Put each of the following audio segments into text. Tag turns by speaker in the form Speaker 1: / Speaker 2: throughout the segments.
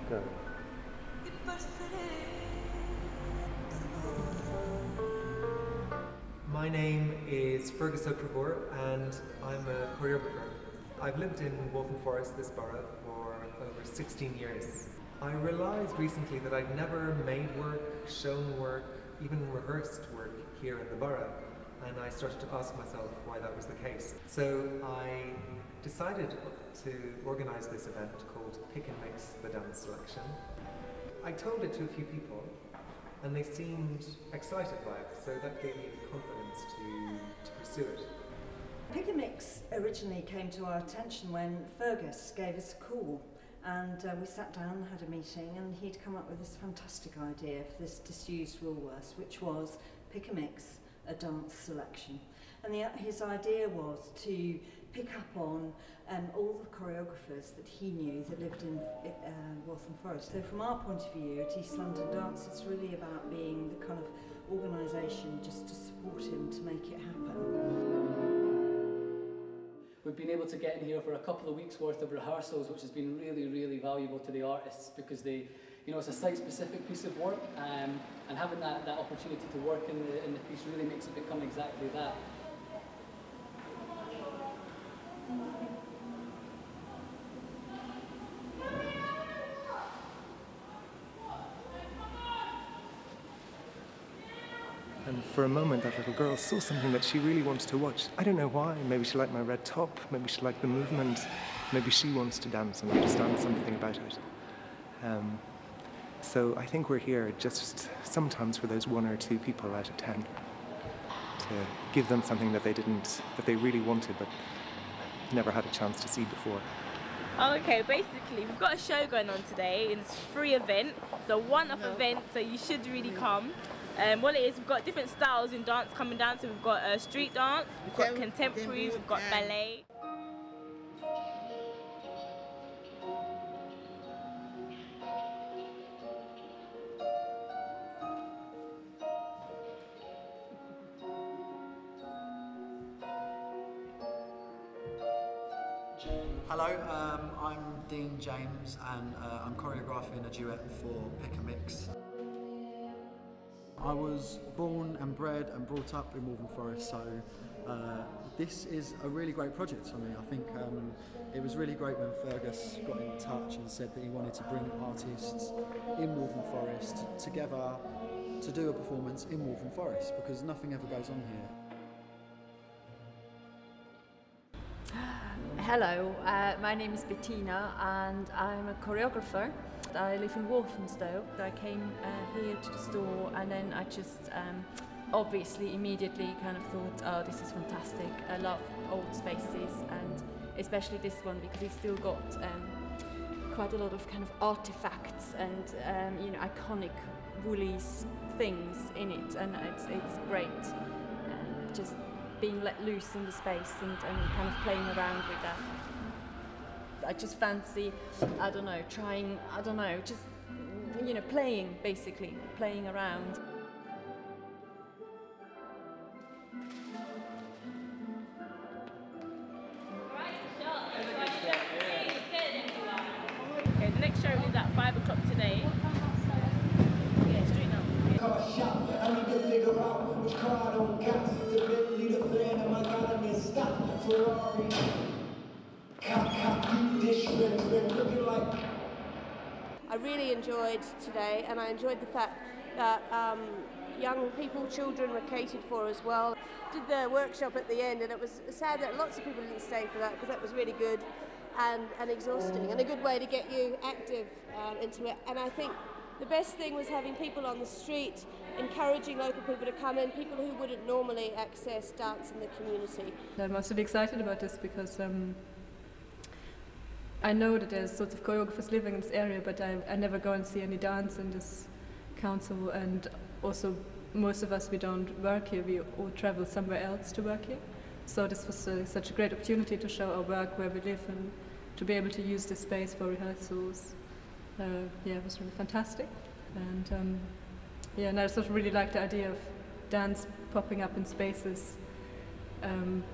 Speaker 1: Go. My name is Fergus O'Cragor and I'm a choreographer. I've lived in Waltham Forest, this borough, for over 16 years. I realised recently that I'd never made work, shown work, even rehearsed work here in the borough, and I started to ask myself why that was the case. So I decided to organise this event called Pick and Mix the Dance Selection. I told it to a few people and they seemed excited by it, so that gave me the confidence to pursue it.
Speaker 2: Pick and Mix originally came to our attention when Fergus gave us a call, and we sat down and had a meeting, and he'd come up with this fantastic idea for this disused Woolworths, which was Pick and Mix a dance selection. And his idea was to pick up on all the choreographers that he knew that lived in Waltham Forest. So from our point of view at East London Dance, it's really about being the kind of organisation just to support him to make it happen.
Speaker 3: We've been able to get in here for a couple of weeks worth of rehearsals, which has been really, really valuable to the artists, because they, you know, it's a site-specific piece of work, and having that opportunity to work in the piece really makes it become exactly that.
Speaker 1: And for a moment that little girl saw something that she really wanted to watch. I don't know why. Maybe she liked my red top, maybe she liked the movement, maybe she wants to dance and I understand something about it. So I think we're here just sometimes for those 1 or 2 people out of 10 to give them something that they really wanted but never had a chance to see before.
Speaker 4: Okay, basically we've got a show going on today. It's a free event, it's a one-off event, so you should really come. What it is, we've got different styles in dance coming down, so we've got street dance, we've got contemporary, we've got ballet.
Speaker 5: Hello, I'm Dean James and I'm choreographing a duet for Pick and Mix. I was born and bred and brought up in Waltham Forest, so this is a really great project for me. I think it was really great when Fergus got in touch and said that he wanted to bring artists in Waltham Forest together to do a performance in Waltham Forest, because nothing ever goes on here.
Speaker 6: Hello, my name is Bettina and I'm a choreographer. I live in Walthamstow. I came here to the store and then I just obviously immediately kind of thought, oh, this is fantastic. I love old spaces, and especially this one because it's still got quite a lot of kind of artifacts and you know, iconic woolies things in it, and it's great. Just being let loose in the space and kind of playing around with that. I just fancy, I don't know, trying, I don't know, just, you know, playing, basically, playing around.
Speaker 4: Okay, the next show is at 5 o'clock today. Yeah, street dance.
Speaker 7: I need to figure out which car I don't got. The Bentley, the fan, and my God, I stop. Ferrari. Cop, this shrimp, looking like.
Speaker 8: I really enjoyed today, and I enjoyed the fact that young people, children were catered for as well. Did the workshop at the end, and it was sad that lots of people didn't stay for that, because that was really good and exhausting, and a good way to get you active into it. And I think the best thing was having people on the street, encouraging local people to come in, people who wouldn't normally access dance in the community.
Speaker 9: I'm also excited about this because I know that there's sorts of choreographers living in this area, but I never go and see any dance in this council, and also most of us, we don't work here, we all travel somewhere else to work here. So this was such a great opportunity to show our work where we live and to be able to use this space for rehearsals. Yeah, it was really fantastic. And yeah, and I sort of really like the idea of dance popping up in spaces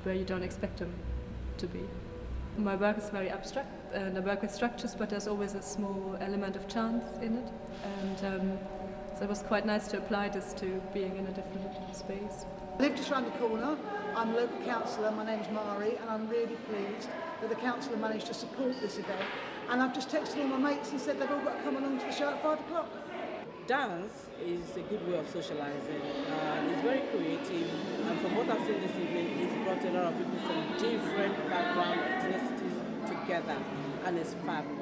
Speaker 9: where you don't expect them to be. My work is very abstract and I work with structures, but there's always a small element of chance in it. And so it was quite nice to apply this to being in a different space.
Speaker 10: I live just round the corner. I'm a local councillor, my name's Mari, and I'm really pleased that the council have managed to support this event. And I've just texted all my mates and said they've all got to come along to the show at 5 o'clock.
Speaker 11: Dance is a good way of socializing. It's very creative, and from what I've seen this evening, it's brought a lot of people from different backgrounds, ethnicities together, and it's fabulous.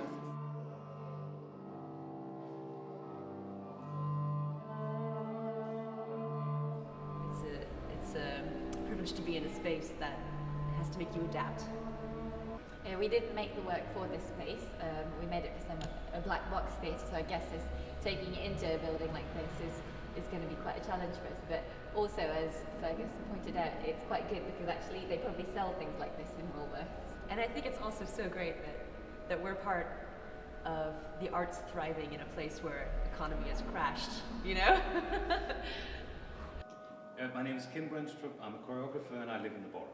Speaker 12: It's a privilege to be in a space that has to make you adapt.
Speaker 13: Yeah, we didn't make the work for this space. We made it for a black box theatre, so I guess taking it into a building like this is going to be quite a challenge for us. But also, as Fergus pointed out, it's quite good because actually they probably sell things like this in Woolworths.
Speaker 12: And I think it's also so great that we're part of the arts thriving in a place where economy has crashed, you know?
Speaker 14: My name is Kim Brentrup, I'm a choreographer and I live in the borough.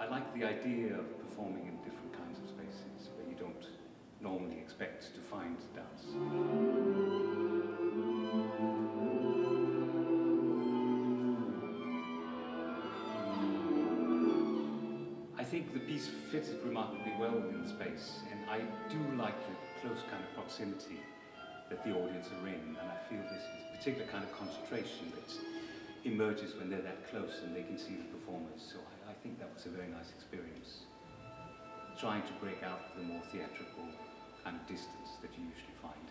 Speaker 14: I like the idea of performing in different kinds of spaces where you don't normally expect to find dance. I think the piece fitted remarkably well within the space, and I do like the close kind of proximity that the audience are in, and I feel this is a particular kind of concentration that emerges when they're that close and they can see the performers. So I think that was a very nice experience, trying to break out the more theatrical kind of distance that you usually find.